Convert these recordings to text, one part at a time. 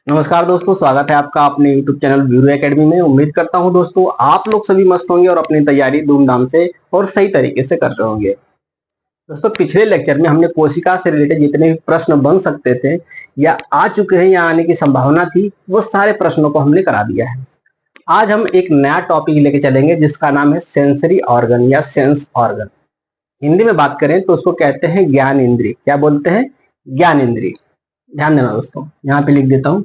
नमस्कार दोस्तों, स्वागत है आपका अपने YouTube चैनल ब्यूरो एकेडमी में। उम्मीद करता हूं दोस्तों आप लोग सभी मस्त होंगे और अपनी तैयारी धूमधाम से और सही तरीके से कर रहे होंगे। दोस्तों, पिछले लेक्चर में हमने कोशिका से रिलेटेड जितने भी प्रश्न बन सकते थे या आ चुके हैं या आने की संभावना थी, वो सारे प्रश्नों को हमने करा दिया है। आज हम एक नया टॉपिक लेके चलेंगे जिसका नाम है सेंसरी ऑर्गन या सेंस ऑर्गन। हिंदी में बात करें तो उसको कहते हैं ज्ञान इंद्रिय। क्या बोलते हैं? ज्ञान इंद्रिय। ध्यान देना दोस्तों, यहाँ पे लिख देता हूं।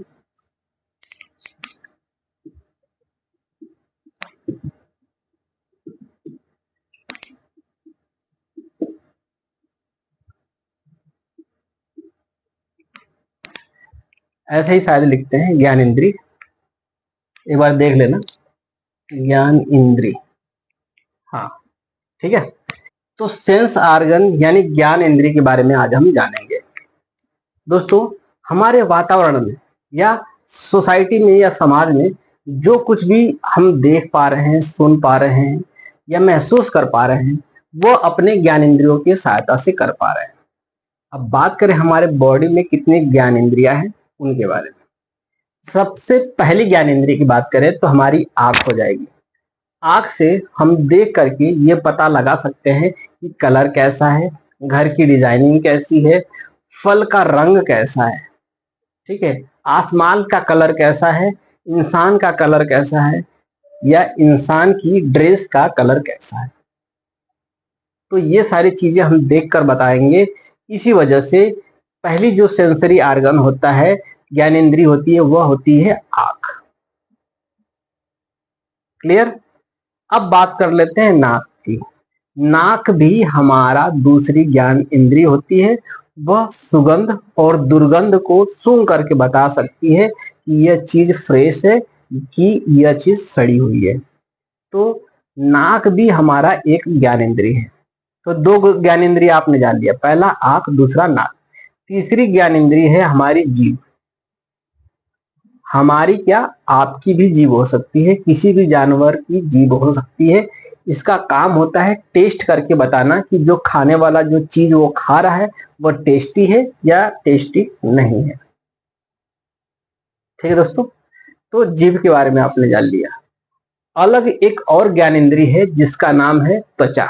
ऐसे ही शायद लिखते हैं ज्ञान इंद्रिय। एक बार देख लेना, ज्ञान इंद्रिय। हाँ, ठीक है। तो सेंस ऑर्गन यानी ज्ञान इंद्रिय के बारे में आज हम जानेंगे। दोस्तों, हमारे वातावरण में या सोसाइटी में या समाज में जो कुछ भी हम देख पा रहे हैं, सुन पा रहे हैं या महसूस कर पा रहे हैं, वो अपने ज्ञान इंद्रियों की सहायता से कर पा रहे हैं। अब बात करें हमारे बॉडी में कितनी ज्ञान इंद्रियां हैं, उनके बारे में। सबसे पहली ज्ञान इंद्रिय की बात करें तो हमारी आंख हो जाएगी। आंख से हम देख करके ये पता लगा सकते हैं कि कलर कैसा है, घर की डिजाइनिंग कैसी है, फल का रंग कैसा है, ठीक है, आसमान का कलर कैसा है, इंसान का कलर कैसा है या इंसान की ड्रेस का कलर कैसा है। तो ये सारी चीजें हम देख कर बताएंगे। इसी वजह से पहली जो सेंसरी ऑर्गन होता है, ज्ञानेंद्रिय होती है, वह होती है आंख। क्लियर? अब बात कर लेते हैं नाक की। नाक भी हमारा दूसरी ज्ञान इंद्रिय होती है। वह सुगंध और दुर्गंध को सूंघ करके बता सकती है कि यह चीज फ्रेश है कि यह चीज सड़ी हुई है। तो नाक भी हमारा एक ज्ञान इंद्रिय है। तो दो ज्ञान इंद्रिय आपने जान लिया, पहला आंख, दूसरा नाक। तीसरी ज्ञान इंद्रिय है हमारी जीभ। हमारी क्या, आपकी भी जीभ हो सकती है, किसी भी जानवर की जीभ हो सकती है। इसका काम होता है टेस्ट करके बताना कि जो खाने वाला जो चीज वो खा रहा है वो टेस्टी है या टेस्टी नहीं है। ठीक है दोस्तों, तो जीभ के बारे में आपने जान लिया। अलग एक और ज्ञान इंद्रिय है जिसका नाम है त्वचा।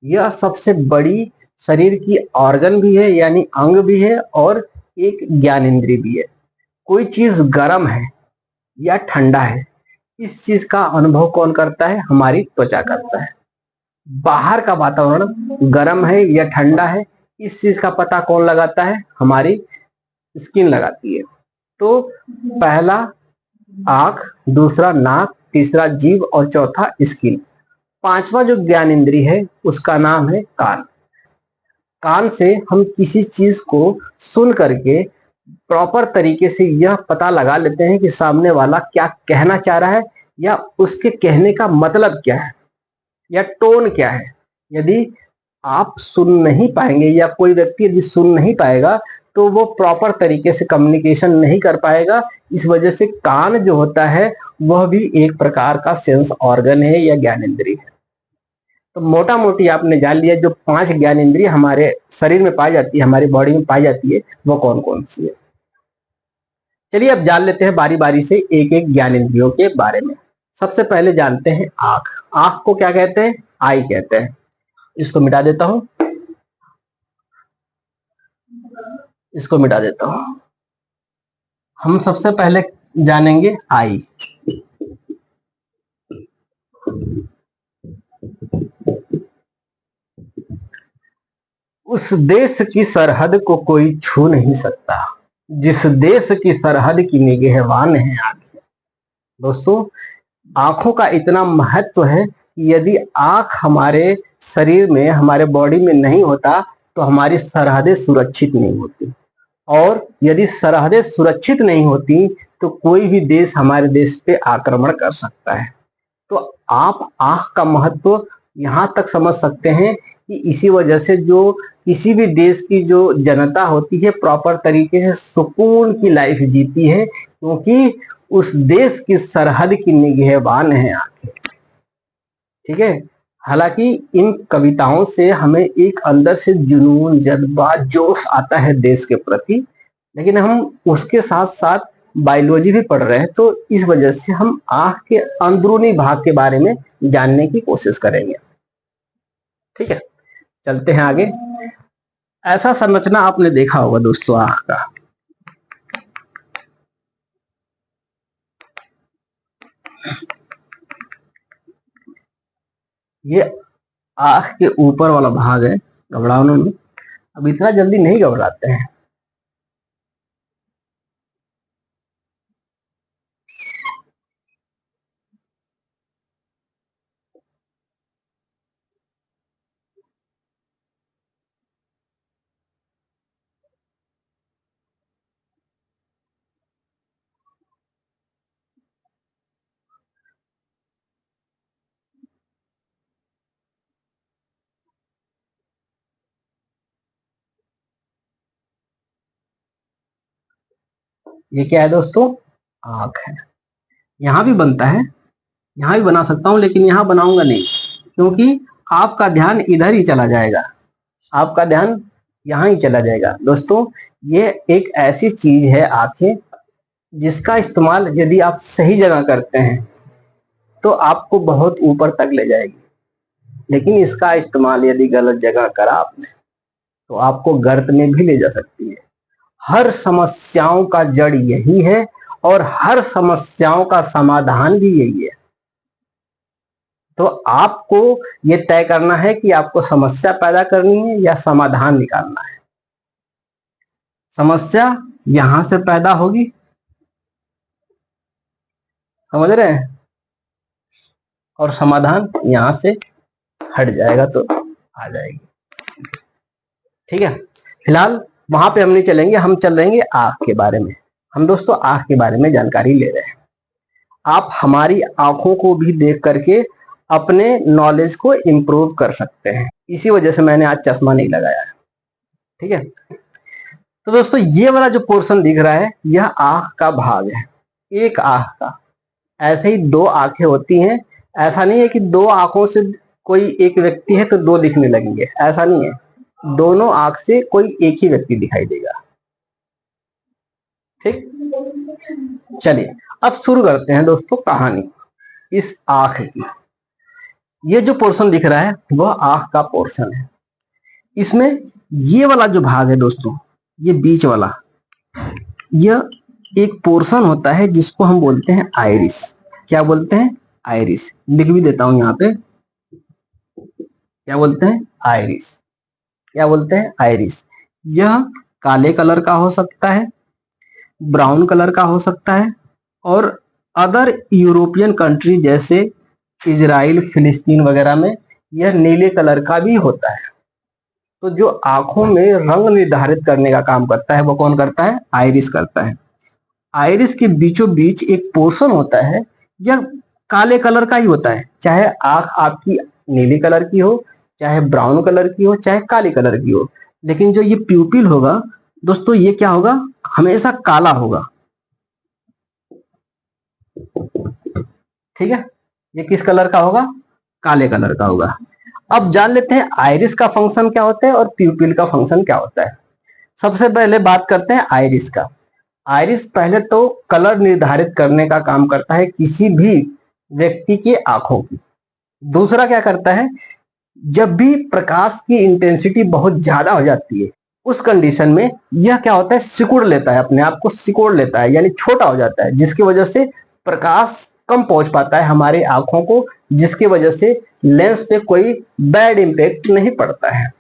यह सबसे बड़ी शरीर की ऑर्गन भी है यानी अंग भी है और एक ज्ञान इंद्रिय भी है। कोई चीज गर्म है या ठंडा है, इस चीज का अनुभव कौन करता है? हमारी त्वचा करता है। बाहर का वातावरण गर्म है या ठंडा है, इस चीज का पता कौन लगाता है? हमारी स्किन लगाती है। तो पहला आंख, दूसरा नाक, तीसरा जीभ और चौथा स्किन। पांचवा जो ज्ञान इंद्रिय है उसका नाम है कान। कान से हम किसी चीज को सुन करके प्रॉपर तरीके से यह पता लगा लेते हैं कि सामने वाला क्या कहना चाह रहा है या उसके कहने का मतलब क्या है या टोन क्या है। यदि आप सुन नहीं पाएंगे या कोई व्यक्ति यदि सुन नहीं पाएगा तो वो प्रॉपर तरीके से कम्युनिकेशन नहीं कर पाएगा। इस वजह से कान जो होता है वह भी एक प्रकार का सेंस ऑर्गन है या ज्ञानेंद्रिय है। तो मोटा मोटी आपने जान लिया जो पांच ज्ञानेंद्रिय हमारे शरीर में पाई जाती है, हमारी बॉडी में पाई जाती है, वो कौन कौन सी है। चलिए अब जान लेते हैं बारी बारी से एक एक ज्ञानेंद्रियों के बारे में। सबसे पहले जानते हैं आंख। आंख को क्या कहते हैं? आई कहते हैं। इसको मिटा देता हूं, इसको मिटा देता हूं। हम सबसे पहले जानेंगे आई। उस देश की सरहद को कोई छू नहीं सकता जिस देश की सरहद की निगहबान है आंखें। दोस्तों, आंखों का इतना महत्व है कि यदि आंख हमारे शरीर में, हमारे बॉडी में नहीं होता तो हमारी सरहदें सुरक्षित नहीं होती, और यदि सरहदें सुरक्षित नहीं होती तो कोई भी देश हमारे देश पे आक्रमण कर सकता है। तो आप आंख का महत्व यहां तक समझ सकते हैं कि इसी वजह से जो किसी भी देश की जो जनता होती है प्रॉपर तरीके से सुकून की लाइफ जीती है, क्योंकि उस देश की सरहद की निगहबान है आंखें। ठीक है। हालांकि इन कविताओं से हमें एक अंदर से जुनून, जज्बा, जोश आता है देश के प्रति, लेकिन हम उसके साथ साथ बायोलॉजी भी पढ़ रहे हैं, तो इस वजह से हम आंख के अंदरूनी भाग के बारे में जानने की कोशिश करेंगे। ठीक है, चलते हैं आगे। ऐसा संरचना आपने देखा होगा दोस्तों आंख का। ये आंख के ऊपर वाला भाग है। घबराओ नहीं, अब इतना जल्दी नहीं घबराते हैं। ये क्या है दोस्तों? आंख है। यहाँ भी बनता है, यहाँ भी बना सकता हूँ, लेकिन यहाँ बनाऊंगा नहीं, क्योंकि आपका ध्यान इधर ही चला जाएगा, आपका ध्यान यहाँ ही चला जाएगा। दोस्तों, ये एक ऐसी चीज है आंखें, जिसका इस्तेमाल यदि आप सही जगह करते हैं तो आपको बहुत ऊपर तक ले जाएगी, लेकिन इसका इस्तेमाल यदि गलत जगह करा आपने तो आपको गर्त में भी ले जा सकती है। हर समस्याओं का जड़ यही है और हर समस्याओं का समाधान भी यही है। तो आपको ये तय करना है कि आपको समस्या पैदा करनी है या समाधान निकालना है। समस्या यहां से पैदा होगी, समझ रहे हैं, और समाधान यहां से हट जाएगा तो आ जाएगी। ठीक है, फिलहाल वहां पे हम नहीं चलेंगे, हम चल रहेंगे आंख के बारे में। हम दोस्तों आंख के बारे में जानकारी ले रहे हैं। आप हमारी आंखों को भी देख करके अपने नॉलेज को इम्प्रूव कर सकते हैं। इसी वजह से मैंने आज चश्मा नहीं लगाया है। ठीक है, तो दोस्तों ये वाला जो पोर्शन दिख रहा है, यह आंख का भाग है, एक आंख का। ऐसे ही दो आंखें होती हैं। ऐसा नहीं है कि दो आंखों से कोई एक व्यक्ति है तो दो दिखने लगेंगे, ऐसा नहीं है। दोनों आंख से कोई एक ही व्यक्ति दिखाई देगा। ठीक, चलिए अब शुरू करते हैं दोस्तों कहानी इस आंख की। ये जो पोर्शन दिख रहा है वह आंख का पोर्शन है। इसमें ये वाला जो भाग है दोस्तों, ये बीच वाला, यह एक पोर्शन होता है जिसको हम बोलते हैं आइरिस। क्या बोलते हैं? आइरिस। लिख भी देता हूं यहां पे, क्या बोलते हैं? आइरिस। क्या बोलते हैं? आइरिस। यह काले कलर का हो सकता है, ब्राउन कलर का हो सकता है, और अदर यूरोपियन कंट्री जैसे इजराइल, फिलिस्तीन वगैरह में यह नीले कलर का भी होता है। तो जो आंखों में रंग निर्धारित करने का काम करता है वो कौन करता है? आइरिस करता है। आइरिस के बीचों बीच एक पोर्शन होता है, यह काले कलर का ही होता है, चाहे आंख आपकी नीले कलर की हो, चाहे ब्राउन कलर की हो, चाहे काले कलर की हो। लेकिन जो ये प्यूपिल होगा दोस्तों, ये क्या होगा? हमेशा काला होगा। ठीक है, ये किस कलर का होगा? काले कलर का होगा। अब जान लेते हैं आइरिस का फंक्शन क्या होता है और प्यूपिल का फंक्शन क्या होता है। सबसे पहले बात करते हैं आइरिस का। आइरिस पहले तो कलर निर्धारित करने का काम करता है किसी भी व्यक्ति के आंखों की। दूसरा क्या करता है, जब भी प्रकाश की इंटेंसिटी बहुत ज्यादा हो जाती है उस कंडीशन में यह क्या होता है? सिकुड़ लेता है, अपने आप को सिकुड़ लेता है, यानी छोटा हो जाता है, जिसकी वजह से प्रकाश कम पहुंच पाता है हमारे आंखों को, जिसकी वजह से लेंस पे कोई बैड इंपैक्ट नहीं पड़ता है।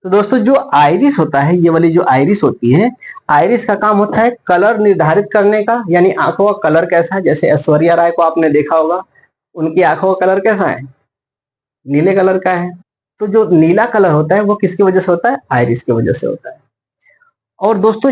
तो दोस्तों जो आइरिस होता है, ये वाली जो आइरिस होती है, आइरिस का काम होता है कलर निर्धारित करने का, यानी आंखों का कलर कैसा है। जैसे ऐश्वर्या राय को आपने देखा होगा, उनकी आंखों का कलर कैसा है? नीले कलर का है। तो जो नीला कलर होता है वो किसकी वजह से होता है? आइरिस की वजह से होता है। और दोस्तों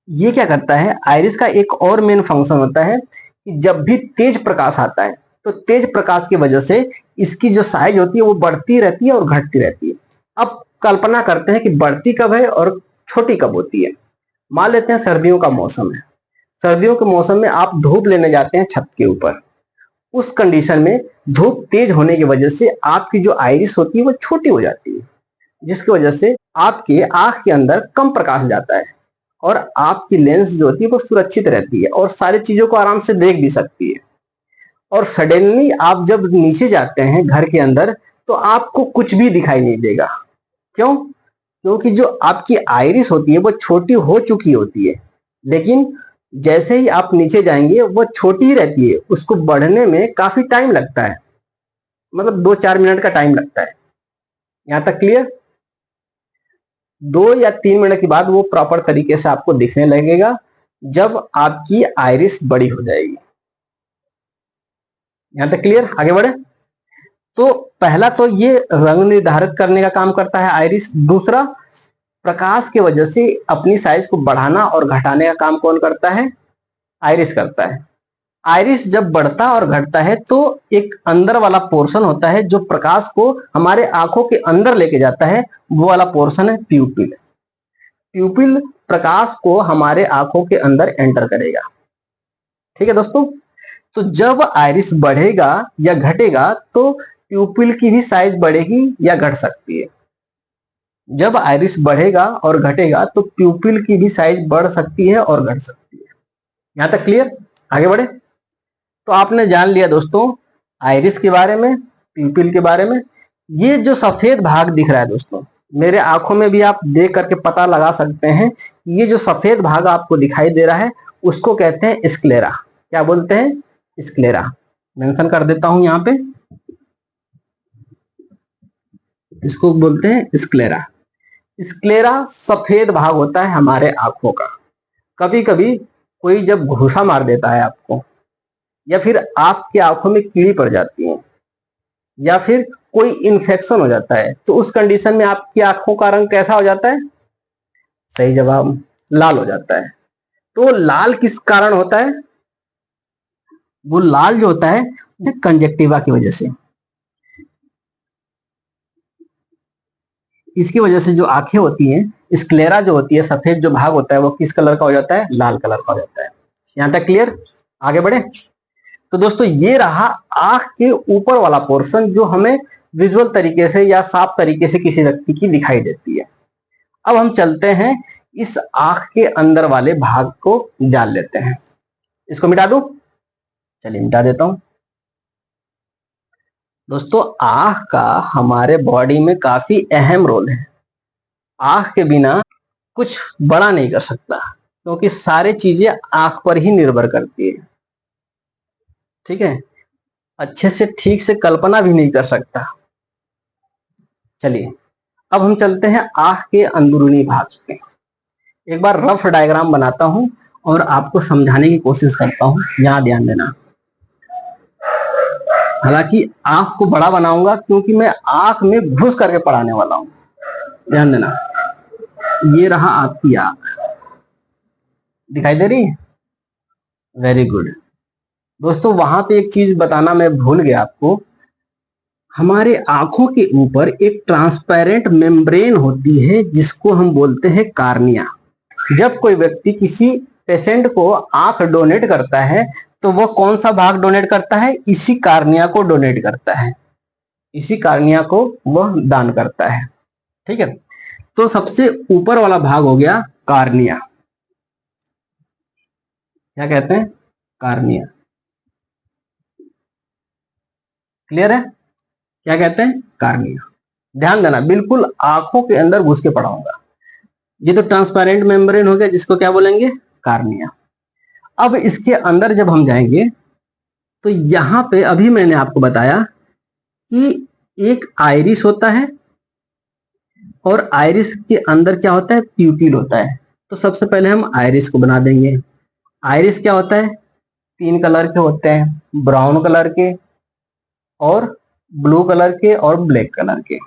ये क्या करता है, आइरिस का एक और मेन फंक्शन होता है कि जब भी तेज प्रकाश आता है तो तेज प्रकाश की वजह से इसकी जो साइज होती है वो बढ़ती रहती है और घटती रहती है। अब कल्पना करते हैं कि बढ़ती कब है और छोटी कब होती है। मान लेते हैं सर्दियों का मौसम है। सर्दियों के मौसम में आप धूप लेने जाते हैं छत के ऊपर। उस कंडीशन में धूप तेज होने की वजह से आपकी जो आइरिस होती है वो छोटी हो जाती है, जिसकी वजह से आपके आंख के अंदर कम प्रकाश जाता है और आपकी लेंस जो होती है वो सुरक्षित रहती है और सारी चीजों को आराम से देख भी सकती है। और सडनली आप जब नीचे जाते हैं घर के अंदर तो आपको कुछ भी दिखाई नहीं देगा। क्यों? क्योंकि जो आपकी आइरिस होती है वो छोटी हो चुकी होती है, लेकिन जैसे ही आप नीचे जाएंगे वो छोटी ही रहती है, उसको बढ़ने में काफी टाइम लगता है, मतलब 2-4 मिनट का टाइम लगता है। यहां तक क्लियर? 2 या 3 मिनट के बाद वो प्रॉपर तरीके से आपको दिखने लगेगा जब आपकी आइरिस बड़ी हो जाएगी। यहां तक क्लियर? आगे बढ़े। तो पहला तो ये रंग निर्धारित करने का काम करता है आइरिस। दूसरा, प्रकाश की वजह से अपनी साइज को बढ़ाना और घटाने का काम कौन करता है? आइरिस करता है। आइरिस जब बढ़ता और घटता है तो एक अंदर वाला पोर्शन होता है जो प्रकाश को हमारे आंखों के अंदर लेके जाता है, वो वाला पोर्शन है प्यूपिल। प्यूपिल प्रकाश को हमारे आंखों के अंदर एंटर करेगा। ठीक है दोस्तों? तो जब आइरिस बढ़ेगा या घटेगा तो प्यूपिल की भी साइज बढ़ेगी या घट सकती है। जब आइरिस बढ़ेगा और घटेगा तो प्यूपिल की भी साइज बढ़ सकती है और घट सकती है। यहां तक क्लियर? आगे बढ़े। तो आपने जान लिया दोस्तों आइरिस के बारे में, प्यूपिल के बारे में। ये जो सफेद भाग दिख रहा है दोस्तों, मेरे आंखों में भी आप देख करके पता लगा सकते हैं। ये जो सफेद भाग आपको दिखाई दे रहा है उसको कहते हैं स्क्लेरा। क्या बोलते हैं? स्क्लेरा। मेंशन कर देता हूं यहां पे, इसको बोलते हैं स्क्लेरा। स्क्लेरा सफेद भाग होता है हमारे आंखों का। कभी कभी कोई जब घूसा मार देता है आपको, या फिर आपकी आंखों में कीड़ी पड़ जाती है, या फिर कोई इन्फेक्शन हो जाता है, तो उस कंडीशन में आपकी आंखों का रंग कैसा हो जाता है? सही जवाब, लाल हो जाता है। तो लाल किस कारण होता है? वो लाल जो होता है कंजक्टिवा की वजह से। इसकी वजह से जो आंखें होती हैं, स्क्लेरा जो होती है, सफेद जो भाग होता है, वो किस कलर का हो जाता है? लाल कलर का हो जाता है। यहां तक क्लियर? आगे बढ़े। तो दोस्तों ये रहा आंख के ऊपर वाला पोर्शन जो हमें विजुअल तरीके से या साफ तरीके से किसी व्यक्ति की दिखाई देती है। अब हम चलते हैं इस आंख के अंदर वाले भाग को जान लेते हैं। इसको मिटा दूं? चलिए मिटा देता हूं। दोस्तों आंख का हमारे बॉडी में काफी अहम रोल है। आंख के बिना कुछ बड़ा नहीं कर सकता, क्योंकि सारी चीजें आंख पर ही निर्भर करती है। ठीक है? अच्छे से ठीक से कल्पना भी नहीं कर सकता। चलिए अब हम चलते हैं आंख के अंदरूनी भाग पे। एक बार रफ डायग्राम बनाता हूं और आपको समझाने की कोशिश करता हूं। यहां ध्यान देना। हालांकि आंख को बड़ा बनाऊंगा क्योंकि मैं आंख में घुस करके पढ़ाने वाला हूं। ध्यान देना। ये रहा आपकी आंख, दिखाई दे रही है? Very good. दोस्तों वहां पे एक चीज बताना मैं भूल गया आपको। हमारे आंखों के ऊपर एक ट्रांसपेरेंट मेम्ब्रेन होती है जिसको हम बोलते हैं कार्निया। जब कोई व्यक्ति किसी पेशेंट को आंख डोनेट करता है तो वह कौन सा भाग डोनेट करता है? इसी कार्निया को डोनेट करता है। इसी कार्निया को वह दान करता है। ठीक है? तो सबसे ऊपर वाला भाग हो गया कार्निया। क्या कहते हैं? कार्निया। क्लियर है? क्या कहते हैं? कार्निया। ध्यान देना, बिल्कुल आंखों के अंदर घुस के पढ़ाऊंगा। ये तो ट्रांसपेरेंट मेम्ब्रेन हो गया जिसको क्या बोलेंगे? कार्निया। अब इसके अंदर जब हम जाएंगे तो यहां पे अभी मैंने आपको बताया कि एक आइरिस होता है और आइरिस के अंदर क्या होता है? प्यूपिल होता है। तो सबसे पहले हम आइरिस को बना देंगे। आइरिस क्या होता है? 3 कलर के होते हैं, ब्राउन कलर के और ब्लू कलर के और ब्लैक कलर के।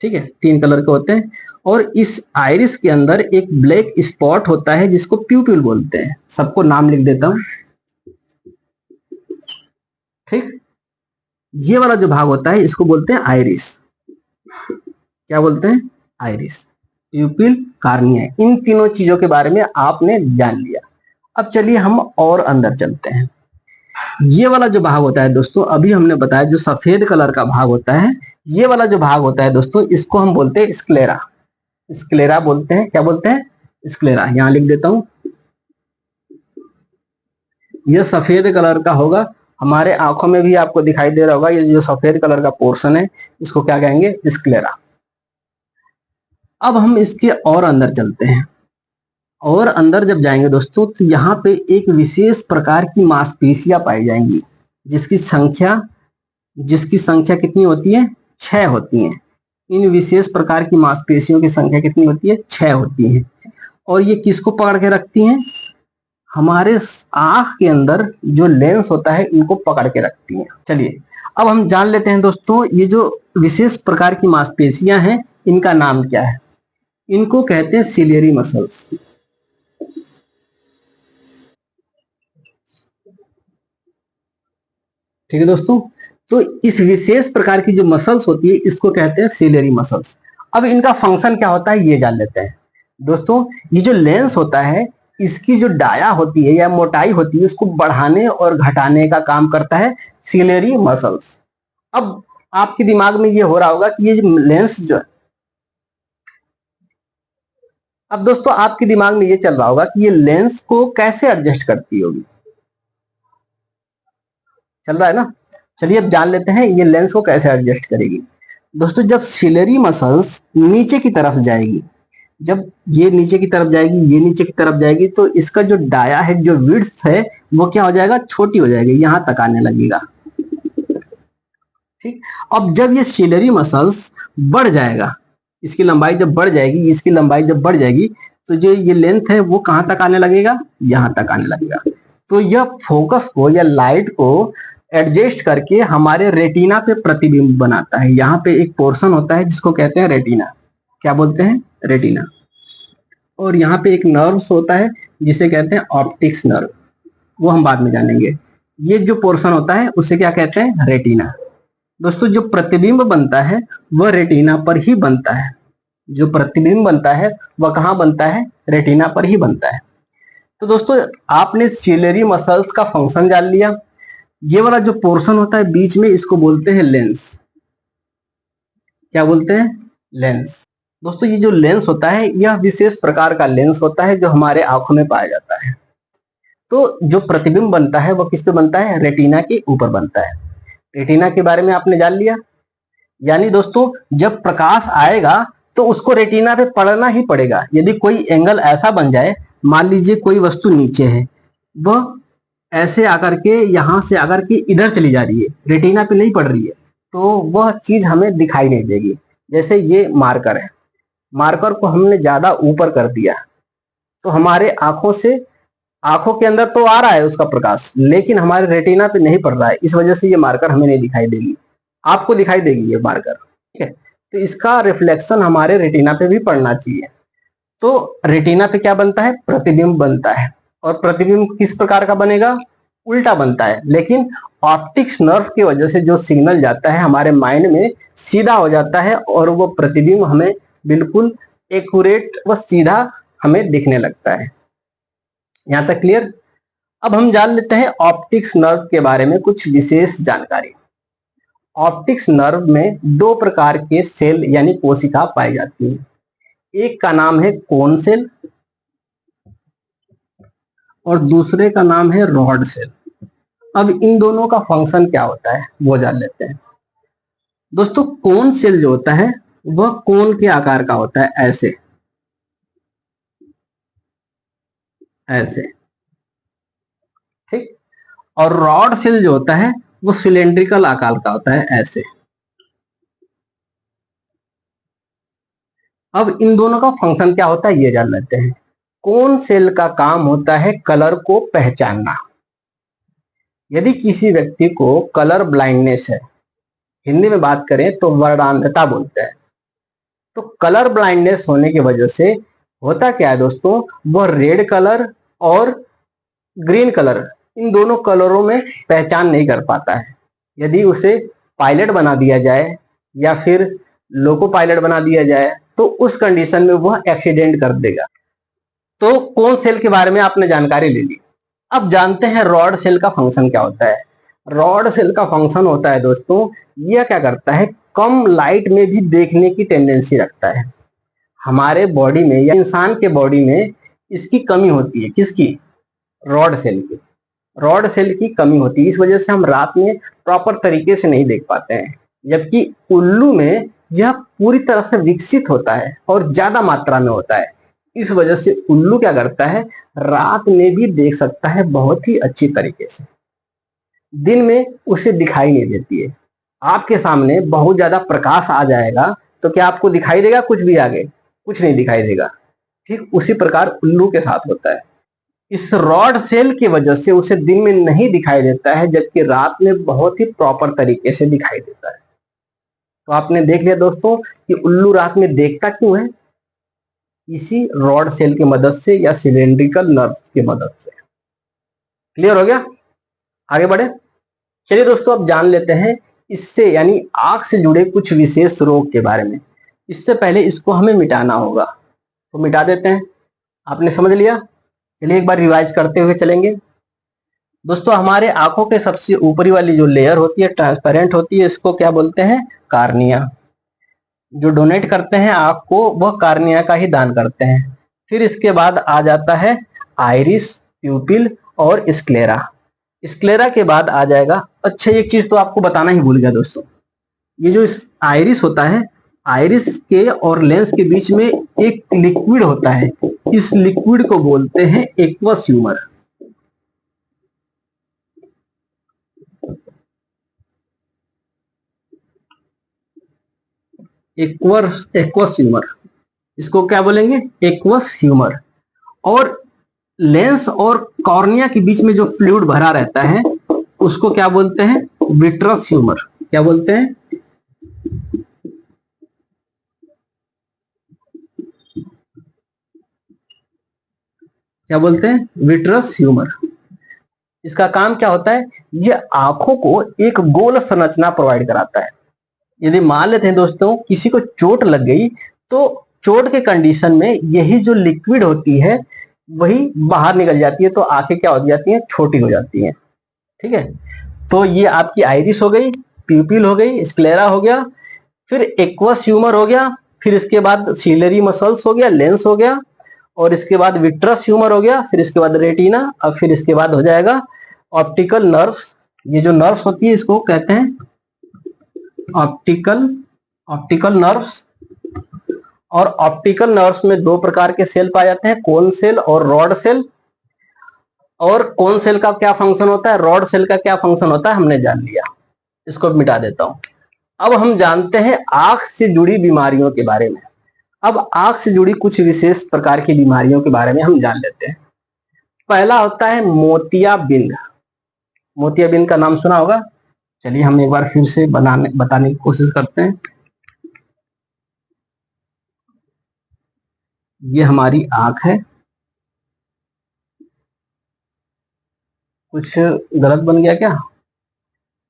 ठीक है? 3 कलर के होते हैं और इस आइरिस के अंदर एक ब्लैक स्पॉट होता है जिसको प्यूपिल बोलते हैं। सबको नाम लिख देता हूं। ठीक? ये वाला जो भाग होता है इसको बोलते हैं आइरिस। क्या बोलते हैं? Iris, प्यूपिल, cornea. इन तीनों चीजों के बारे में आपने जान लिया। अब चलिए हम और अंदर चलते हैं। ये वाला जो भाग होता है दोस्तों, अभी हमने बताया जो सफेद कलर का भाग होता है, ये वाला जो भाग होता है दोस्तों, इसको हम बोलते हैं स्क्लेरा। स्क्लेरा बोलते हैं। क्या बोलते हैं? स्क्लेरा, यहां लिख देता हूं, यह सफेद कलर का होगा। हमारे आंखों में भी आपको दिखाई दे रहा होगा, ये जो सफेद कलर का पोर्शन है इसको क्या कहेंगे, स्क्लेरा। अब हम इसके और अंदर चलते हैं, और अंदर जब जाएंगे दोस्तों तो यहाँ पे एक विशेष प्रकार की मांसपेशियां पाई जाएंगी, जिसकी संख्या कितनी होती है, 6 होती है। इन विशेष प्रकार की मांसपेशियों की संख्या कितनी होती है, 6 होती है। और ये किसको पकड़ के रखती हैं, हमारे आंख के अंदर जो लेंस होता है इनको पकड़ के रखती हैं। चलिए अब हम जान लेते हैं दोस्तों, ये जो विशेष प्रकार की मांसपेशियां हैं इनका नाम क्या है। इनको कहते हैं सिलियरी मसल्स। ठीक है दोस्तों, तो इस विशेष प्रकार की जो मसल्स होती है इसको कहते हैं सिलियरी मसल्स। अब इनका फंक्शन क्या होता है ये जान लेते हैं दोस्तों। ये जो लेंस होता है इसकी जो डाया होती है या मोटाई होती है उसको बढ़ाने और घटाने का काम करता है सिलियरी मसल्स। अब आपके दिमाग में ये हो रहा होगा कि ये जो लेंस जो, अब दोस्तों आपके दिमाग में ये चल रहा होगा कि ये लेंस को कैसे एडजस्ट करती होगी, चल रहा है ना। चलिए अब जान लेते हैं ये लेंस को कैसे एडजस्ट करेगी। दोस्तों जब सिलेरी मसल्स नीचे की तरफ जाएगी, जब ये नीचे की तरफ जाएगी, ये नीचे की तरफ जाएगी, तो इसका जो डाया है, जो विड्थ है वो क्या हो जाएगा, छोटी हो जाएगी, यहां तक आने लगेगा। ठीक, अब जब ये सिलेरी मसल्स बढ़ जाएगा, इसकी लंबाई जब बढ़ जाएगी, इसकी लंबाई जब बढ़ जाएगी, तो जो ये लेंथ है वो कहां तक आने लगेगा, यहां तक आने लगेगा। तो यह फोकस को या लाइट को एडजस्ट करके हमारे रेटिना पे प्रतिबिंब बनाता है। यहाँ पे एक पोर्शन होता है जिसको कहते हैं रेटिना, क्या बोलते हैं, रेटिना। और यहाँ पे एक नर्व्स होता है जिसे कहते हैं ऑप्टिक्स नर्व, वो हम बाद में जानेंगे। ये जो पोर्शन होता है उसे क्या कहते हैं, रेटिना। दोस्तों जो प्रतिबिंब बनता है वह रेटिना पर ही बनता है, जो प्रतिबिंब बनता है वह कहाँ बनता है, रेटिना पर ही बनता है। तो दोस्तों आपने सिलेरी मसल्स का फंक्शन जान लिया। ये वाला जो पोर्शन होता है बीच में इसको बोलते हैं लेंस, क्या बोलते हैं, लेंस। दोस्तों ये जो लेंस होता है यह विशेष प्रकार का लेंस होता है जो हमारे आंखों में पाया जाता है। तो जो प्रतिबिंब बनता है वह किस पे बनता है, रेटिना के ऊपर बनता है। रेटिना के बारे में आपने जान लिया। यानी दोस्तों जब प्रकाश आएगा तो उसको रेटिना पे पड़ना ही पड़ेगा। यदि कोई एंगल ऐसा बन जाए, मान लीजिए कोई वस्तु नीचे है, वह ऐसे आकर के यहां से आकर के इधर चली जा रही है, रेटिना पे नहीं पड़ रही है, तो वह चीज हमें दिखाई नहीं देगी। जैसे ये मार्कर है, मार्कर को हमने ज्यादा ऊपर कर दिया तो हमारे आंखों के अंदर तो आ रहा है उसका प्रकाश, लेकिन हमारे रेटिना पे नहीं पड़ रहा है, इस वजह से ये मार्कर हमें नहीं दिखाई देगी। आपको दिखाई देगी ये मार्कर, ठीक है। तो इसका रिफ्लेक्शन हमारे रेटिना पे भी पड़ना चाहिए। तो रेटिना पे क्या बनता है, प्रतिबिंब बनता है। और प्रतिबिंब किस प्रकार का बनेगा, उल्टा बनता है। लेकिन ऑप्टिक्स नर्व की वजह से जो सिग्नल जाता है हमारे माइंड में सीधा हो जाता है और वो प्रतिबिंब हमें बिल्कुल एक्यूरेट व सीधा हमें दिखने लगता है। यहां तक क्लियर। अब हम जान लेते हैं ऑप्टिक्स नर्व के बारे में कुछ विशेष जानकारी। ऑप्टिक्स नर्व में 2 प्रकार के सेल यानी कोशिका पाई जाती है। एक का नाम है कोन सेल और दूसरे का नाम है रॉड सेल। अब इन दोनों का फंक्शन क्या होता है वो जान लेते हैं। दोस्तों कोन सेल जो होता है वह कोन के आकार का होता है, ऐसे ऐसे, ठीक। और रॉड सेल जो होता है वो सिलेंड्रिकल आकार का होता है, ऐसे। अब इन दोनों का फंक्शन क्या होता है ये जान लेते हैं। कोन सेल का काम होता है कलर को पहचानना। यदि किसी व्यक्ति को कलर ब्लाइंडनेस है, हिंदी में बात करें तो वर्णांधता बोलते हैं, तो कलर ब्लाइंडनेस होने की वजह से होता क्या है दोस्तों, वह रेड कलर और ग्रीन कलर इन दोनों कलरों में पहचान नहीं कर पाता है। यदि उसे पायलट बना दिया जाए या फिर लोको पायलट बना दिया जाए तो उस कंडीशन में वह एक्सीडेंट कर देगा। तो कोन सेल के बारे में आपने जानकारी ले ली। अब जानते हैं रॉड सेल का फंक्शन क्या होता है। रॉड सेल का फंक्शन होता है दोस्तों, यह क्या करता है, कम लाइट में भी देखने की टेंडेंसी रखता है। हमारे बॉडी में या इंसान के बॉडी में इसकी कमी होती है। किसकी? रॉड सेल की। रॉड सेल की कमी होती है, इस वजह से हम रात में प्रॉपर तरीके से नहीं देख पाते हैं। जबकि उल्लू में यह पूरी तरह से विकसित होता है और ज्यादा मात्रा में होता है। इस वजह से उल्लू क्या करता है, रात में भी देख सकता है बहुत ही अच्छी तरीके से। दिन में उसे दिखाई नहीं देती है। आपके सामने बहुत ज्यादा प्रकाश आ जाएगा तो क्या आपको दिखाई देगा कुछ भी आगे? कुछ नहीं दिखाई देगा। ठीक उसी प्रकार उल्लू के साथ होता है। इस रॉड सेल की वजह से उसे दिन में नहीं दिखाई देता है, जबकि रात में बहुत ही प्रॉपर तरीके से दिखाई देता है। तो आपने देख लिया दोस्तों कि उल्लू रात में देखता क्यों है, इसी रॉड सेल की मदद से या सिलेंड्रिकल नर्व की मदद से। क्लियर हो गया? आगे बढ़े। चलिए दोस्तों अब जान लेते हैं इससे यानी आंख से जुड़े कुछ विशेष रोग के बारे में। इससे पहले इसको हमें मिटाना होगा, तो मिटा देते हैं। आपने समझ लिया? चलिए एक बार रिवाइज करते हुए चलेंगे। दोस्तों हमारे आंखों के सबसे ऊपरी वाली जो लेयर होती है, ट्रांसपेरेंट होती है, इसको क्या बोलते हैं? कार्निया। जो डोनेट करते हैं आंख को, वह कार्निया का ही दान करते हैं। फिर इसके बाद आ जाता है आइरिस, प्यूपिल और स्क्लेरा। स्क्लेरा के बाद आ जाएगा, अच्छा एक चीज तो आपको बताना ही भूल गया दोस्तों, ये जो आइरिस होता है, आइरिस के और लेंस के बीच में एक लिक्विड होता है। इस लिक्विड को बोलते हैं एक्वस ह्यूमर। एक्वस ह्यूमर, इसको क्या बोलेंगे? Aqueous humour. और लेंस और कॉर्निया के बीच में जो फ्लूइड भरा रहता है उसको क्या बोलते हैं? Vitreous humour. क्या बोलते हैं? क्या बोलते हैं? Vitreous humour. इसका काम क्या होता है? ये आंखों को एक गोल संरचना प्रोवाइड कराता है। यदि मान लेते हैं दोस्तों किसी को चोट लग गई, तो चोट के कंडीशन में यही जो लिक्विड होती है वही बाहर निकल जाती है, तो आंखें क्या हो जाती हैं? छोटी हो जाती हैं। ठीक है, तो ये आपकी आइरिस हो गई, प्यूपिल हो गई, स्क्लेरा हो गया, फिर एक्वस ह्यूमर हो गया, फिर इसके बाद सीलरी मसल्स हो गया, लेंस हो गया, और इसके बाद विट्रस ह्यूमर हो गया, फिर इसके बाद रेटिना, अब फिर इसके बाद हो जाएगा ऑप्टिकल नर्व्स। ये जो नर्व्स होती है इसको कहते हैं ऑप्टिकल नर्व्स। और ऑप्टिकल नर्व्स में दो प्रकार के सेल पाए जाते हैं, कोन सेल और रॉड सेल। और कोन सेल का क्या फंक्शन होता है, रॉड सेल का क्या फंक्शन होता है, हमने जान लिया। इसको मिटा देता हूं। अब हम जानते हैं आंख से जुड़ी बीमारियों के बारे में। अब आंख से जुड़ी कुछ विशेष प्रकार की बीमारियों के बारे में हम जान लेते हैं। पहला होता है मोतियाबिंद। मोतियाबिंद का नाम सुना होगा। चलिए हम एक बार फिर से बताने की कोशिश करते हैं। ये हमारी आंख है। कुछ गलत बन गया क्या?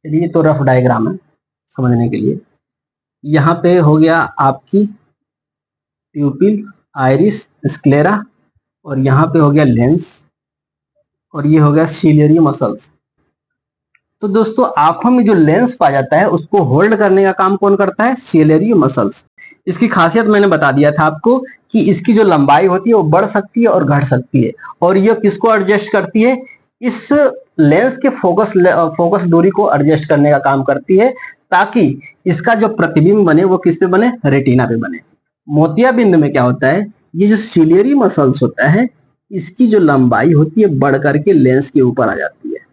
चलिए तो रफ डायग्राम है समझने के लिए। यहाँ पे हो गया आपकी प्यूपिल, आइरिस, स्क्लेरा, और यहाँ पे हो गया लेंस, और ये हो गया सीलियरी मसल्स। तो दोस्तों आंखों में जो लेंस पाया जाता है उसको होल्ड करने का काम कौन करता है? Ciliary muscles. इसकी खासियत मैंने बता दिया था आपको कि इसकी जो लंबाई होती है वो बढ़ सकती है और घट सकती है, और ये किसको एडजस्ट करती है? इस लेंस के फोकस दूरी को एडजस्ट करने का काम करती है, ताकि इसका जो प्रतिबिंब बने वो किस पे बने? रेटिना पे बने। मोतियाबिंद में क्या होता है? ये जो सीलियरी मसल्स होता है इसकी जो लंबाई होती है बढ़ करके लेंस के ऊपर आ जाती है,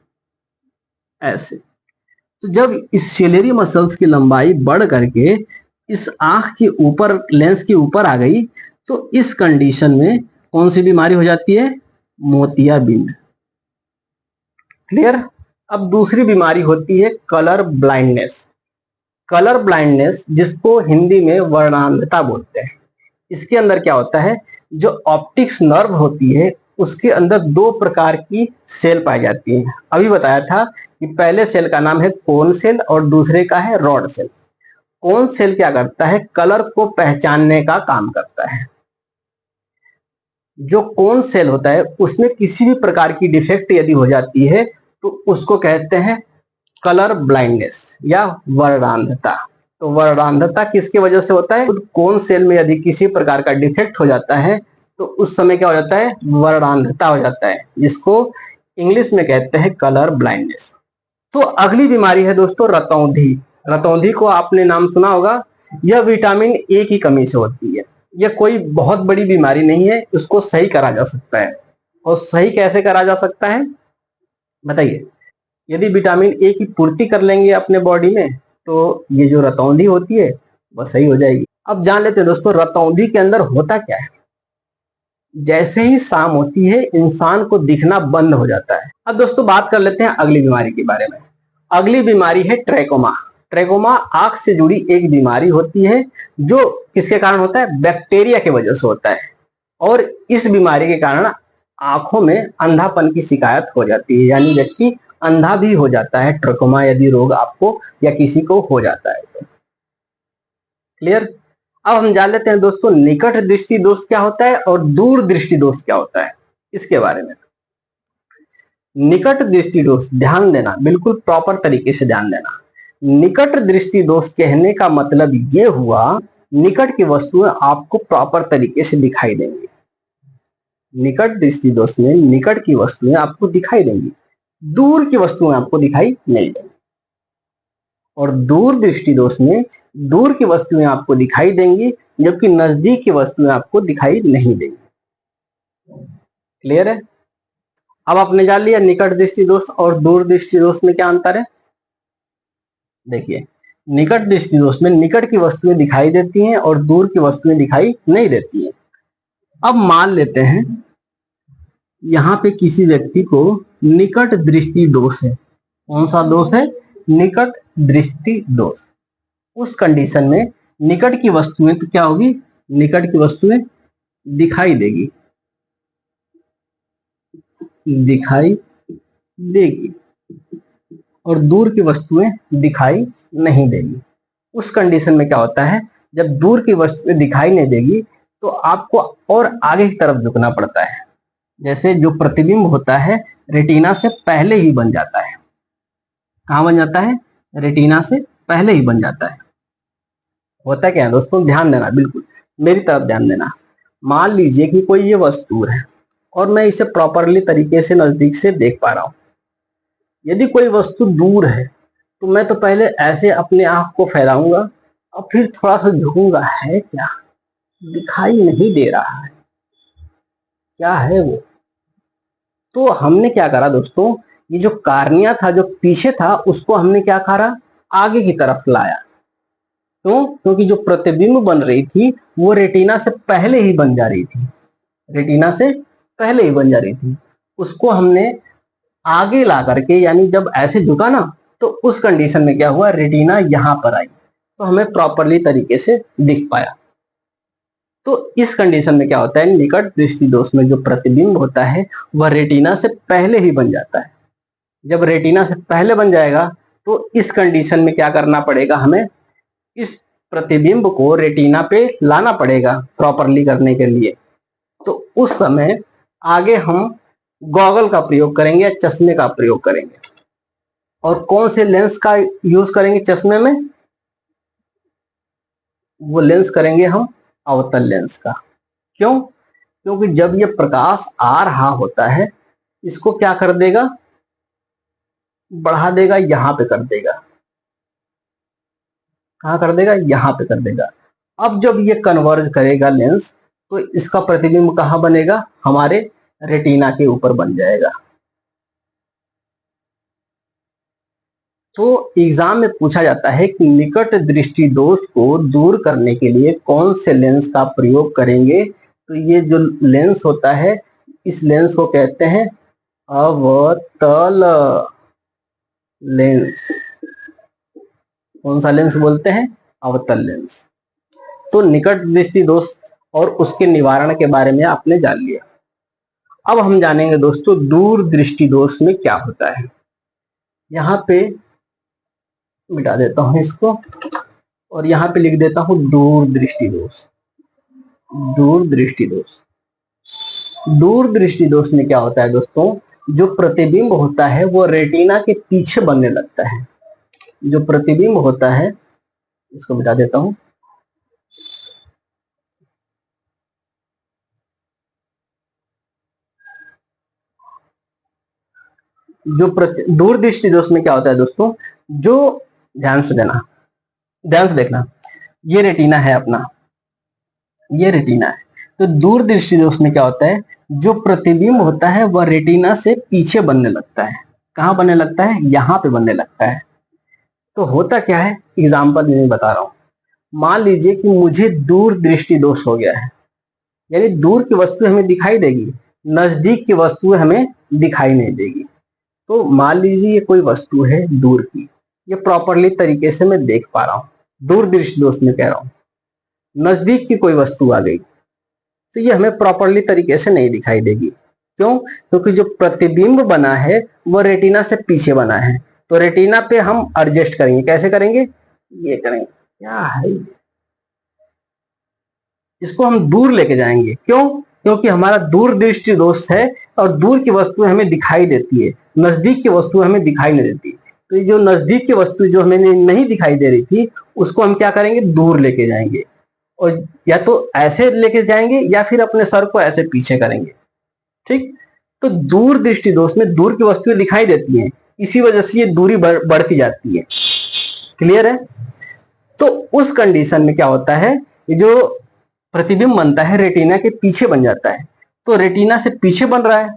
ऐसे। तो जब इस सीलियरी मसल्स की लंबाई बढ़ करके इस आंख के ऊपर, लेंस के ऊपर आ गई, तो इस कंडीशन में कौन सी बीमारी हो जाती है? मोतियाबिंद। क्लियर? अब दूसरी बीमारी होती है कलर ब्लाइंडनेस। कलर ब्लाइंडनेस जिसको हिंदी में वर्णांधता बोलते हैं। इसके अंदर क्या होता है? जो ऑप्टिक्स नर्व होती है उसके अंदर दो प्रकार की सेल पाई जाती है। अभी बताया था कि पहले सेल का नाम है कोन सेल और दूसरे का है रॉड सेल। कोन सेल क्या करता है? कलर को पहचानने का काम करता है। जो कोन सेल होता है उसमें किसी भी प्रकार की डिफेक्ट यदि हो जाती है तो उसको कहते हैं कलर ब्लाइंडनेस या वर्णांधता। तो वर्णांधता किसकी वजह से होता है? कोन सेल में यदि किसी प्रकार का डिफेक्ट हो जाता है तो उस समय क्या हो जाता है? वर्णांधता हो जाता है, जिसको इंग्लिश में कहते हैं कलर ब्लाइंडनेस। तो अगली बीमारी है दोस्तों रतौंधी। रतौंधी को आपने नाम सुना होगा। यह विटामिन ए की कमी से होती है। यह कोई बहुत बड़ी बीमारी नहीं है, इसको सही करा जा सकता है। और सही कैसे करा जा सकता है बताइए? यदि विटामिन ए की पूर्ति कर लेंगे अपने बॉडी में तो ये जो रतौंधी होती है वह सही हो जाएगी। अब जान लेते हैं दोस्तों रतौंधी के अंदर होता क्या है। जैसे ही शाम होती है इंसान को दिखना बंद हो जाता है। अब दोस्तों बात कर लेते हैं अगली बीमारी के बारे में। अगली बीमारी है ट्रैकोमा। ट्रैकोमा आंख से जुड़ी एक बीमारी होती है जो किसके कारण होता है? बैक्टीरिया की वजह से होता है। और इस बीमारी के कारण आंखों में अंधापन की शिकायत हो जाती है, यानी व्यक्ति अंधा भी हो जाता है ट्रकोमा यदि रोग आपको या किसी को हो जाता है तो। क्लियर? अब हम जान लेते हैं दोस्तों निकट दृष्टि दोष क्या होता है और दूर दृष्टि दोष क्या होता है, इसके बारे में। निकट दृष्टि दोष, ध्यान देना, बिल्कुल प्रॉपर तरीके से ध्यान देना। निकट दृष्टि दोष कहने का मतलब ये हुआ निकट की वस्तुएं आपको प्रॉपर तरीके से दिखाई देंगी। निकट दृष्टि दोष में निकट की वस्तुएं आपको दिखाई देंगी, दूर की वस्तुएं आपको दिखाई नहीं देंगी। और दूर दृष्टि दोष में दूर की वस्तुएं आपको दिखाई देंगी जबकि नजदीक की वस्तुएं आपको दिखाई नहीं देंगी। क्लियर है? अब आपने जान लिया निकट दृष्टि दोष और दूर दृष्टि दोष में क्या अंतर है। देखिए निकट दृष्टि दोष में निकट की वस्तुएं दिखाई देती हैं और दूर की वस्तुएं दिखाई नहीं देती हैं। अब मान लेते हैं यहाँ पे किसी व्यक्ति को निकट दृष्टि दोष है। कौन सा दोष है? निकट दृष्टि दोष। उस कंडीशन में निकट की वस्तुएं तो क्या होगी? निकट की वस्तुएं दिखाई देगी, दिखाई देगी और दूर की वस्तुएं दिखाई नहीं देगी। उस कंडीशन में क्या होता है? जब दूर की वस्तुएं दिखाई नहीं देगी तो आपको और आगे की तरफ झुकना पड़ता है। जैसे जो प्रतिबिंब होता है रेटिना से पहले ही बन जाता है। कहां बन जाता है? रेटिना से पहले ही बन जाता है। होता क्या है दोस्तों, ध्यान देना, बिल्कुल मेरी तरफ ध्यान देना। मान लीजिए कि कोई ये वस्तु है और मैं इसे प्रॉपरली तरीके से नजदीक से देख पा रहा हूं। यदि कोई वस्तु दूर है तो मैं तो पहले ऐसे अपने आंख को फैलाऊंगा और फिर थोड़ा सा झुकूंगा, है क्या? दिखाई नहीं दे रहा है, क्या है वो? तो हमने क्या करा दोस्तों, ये जो कार्निया था जो पीछे था उसको हमने क्या करा? आगे की तरफ लाया। क्यों? क्योंकि जो प्रतिबिंब बन रही थी वो रेटिना से पहले ही बन जा रही थी। रेटिना से पहले ही बन जा रही थी, उसको हमने आगे ला करके, यानी जब ऐसे झुका ना तो उस कंडीशन में क्या हुआ? रेटिना यहां पर आई तो हमें प्रॉपरली तरीके से दिख पाया। तो इस कंडीशन में क्या होता है? निकट दृष्टि दोष में जो प्रतिबिंब होता है वह रेटिना से पहले ही बन जाता है। जब रेटिना से पहले बन जाएगा तो इस कंडीशन में क्या करना पड़ेगा? हमें इस प्रतिबिंब को रेटिना पे लाना पड़ेगा प्रॉपरली करने के लिए। तो उस समय आगे हम गॉगल का प्रयोग करेंगे या चश्मे का प्रयोग करेंगे। और कौन से लेंस का यूज करेंगे चश्मे में? वो लेंस करेंगे हम अवतल लेंस का। क्यों? क्योंकि जब ये प्रकाश आ रहा होता है इसको क्या कर देगा? बढ़ा देगा, यहां पे कर देगा। कहां कर देगा? यहां पे कर देगा। अब जब ये कन्वर्ज करेगा लेंस तो इसका प्रतिबिंब कहां बनेगा? हमारे रेटिना के ऊपर बन जाएगा। तो एग्जाम में पूछा जाता है कि निकट दृष्टि दोष को दूर करने के लिए कौन से लेंस का प्रयोग करेंगे। तो ये जो लेंस होता है इस लेंस को कहते हैं अवतल लेंस। कौन सा लेंस बोलते हैं? अवतल लेंस। तो निकट दृष्टि दोष और उसके निवारण के बारे में आपने जान लिया। अब हम जानेंगे दोस्तों दूर दृष्टि दोष में क्या होता है। यहाँ पे मिटा देता हूं इसको और यहाँ पे लिख देता हूं दूर दृष्टि दोष। दूर दृष्टि दोष, दूर दृष्टि दोष में क्या होता है दोस्तों? जो प्रतिबिंब होता है वो रेटिना के पीछे बनने लगता है। जो प्रतिबिंब होता है इसको मिटा देता हूं। जो दूर दृष्टि दोष में क्या होता है दोस्तों, जो ध्यान से देना, ध्यान से देखना, ये रेटिना है अपना, ये रेटिना है। तो दूर दृष्टि दोष में क्या होता है, जो प्रतिबिंब होता है वह रेटिना से पीछे बनने लगता है। कहाँ बनने लगता है, यहाँ पे बनने लगता है। तो होता क्या है, एग्जाम्पल मैं बता रहा हूं। मान लीजिए कि मुझे दूर दृष्टि दोष हो गया है, यानी दूर की वस्तु हमें दिखाई देगी, नजदीक की वस्तु हमें दिखाई नहीं देगी। तो मान लीजिए ये कोई वस्तु है दूर की, ये प्रॉपरली तरीके से मैं देख पा रहा हूँ, दूर दृष्टि दोष में कह रहा हूँ। नजदीक की कोई वस्तु आ गई तो ये हमें प्रॉपरली तरीके से नहीं दिखाई देगी। क्यों? क्योंकि जो प्रतिबिंब बना है वो रेटिना से पीछे बना है। तो रेटिना पे हम एडजस्ट करेंगे, कैसे करेंगे, ये करेंगे, क्या है, इसको हम दूर लेके जाएंगे। क्यों? क्योंकि हमारा दूर दृष्टि दोष है और दूर की वस्तु हमें दिखाई देती है, नजदीक की वस्तु हमें दिखाई नहीं देती। तो ये जो नजदीक की वस्तु जो हमें नहीं दिखाई दे रही थी, उसको हम क्या करेंगे, दूर लेके जाएंगे। और या तो ऐसे लेके जाएंगे या फिर अपने सर को ऐसे पीछे करेंगे। ठीक, तो दूर दृष्टि दोष में दूर की वस्तुएं दिखाई देती हैं, इसी वजह से ये दूरी बढ़ती जाती है। क्लियर है? तो उस कंडीशन में क्या होता है, ये जो प्रतिबिंब बनता है रेटिना के पीछे बन जाता है। तो रेटिना से पीछे बन रहा है,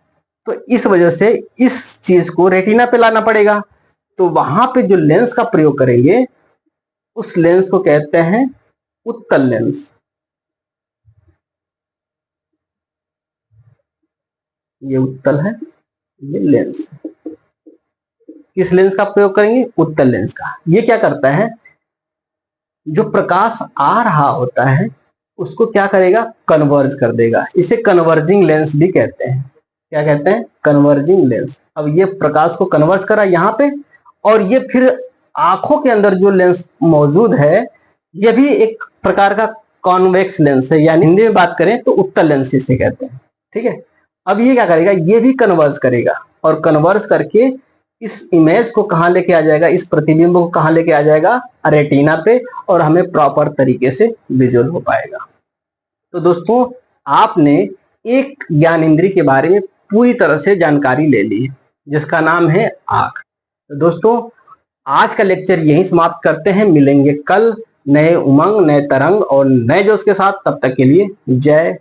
तो इस वजह से इस चीज को रेटिना पे लाना पड़ेगा। तो वहां पे जो लेंस का प्रयोग करेंगे, उस लेंस को कहते हैं उत्तल लेंस। ये उत्तल है, ये लेंस। किस लेंस का प्रयोग करेंगे, उत्तल लेंस का। ये क्या करता है, जो प्रकाश आ रहा होता है उसको क्या करेगा, कन्वर्ज कर देगा। इसे कन्वर्जिंग लेंस भी कहते हैं। क्या कहते हैं, कन्वर्जिंग लेंस। अब ये प्रकाश को कन्वर्ज करा यहाँ पे, और ये फिर आंखों के अंदर जो लेंस मौजूद है, ये भी एक प्रकार का कॉन्वेक्स लेंस है, यानी हिंदी में बात करें तो उत्तल लेंस इसे कहते हैं। ठीक है, अब ये क्या करेगा, ये भी कन्वर्ज करेगा, और कन्वर्ज करके इस इमेज को कहाँ लेके आ जाएगा, इस प्रतिबिंब को कहाँ लेके आ जाएगा, रेटिना पे, और हमें प्रॉपर तरीके से विजुअल हो पाएगा। तो दोस्तों, आपने एक ज्ञान इंद्रिय के बारे में पूरी तरह से जानकारी ले ली है, जिसका नाम है आंख। तो दोस्तों, आज का लेक्चर यहीं समाप्त करते हैं। मिलेंगे कल नए उमंग, नए तरंग और नए जोश के साथ। तब तक के लिए जय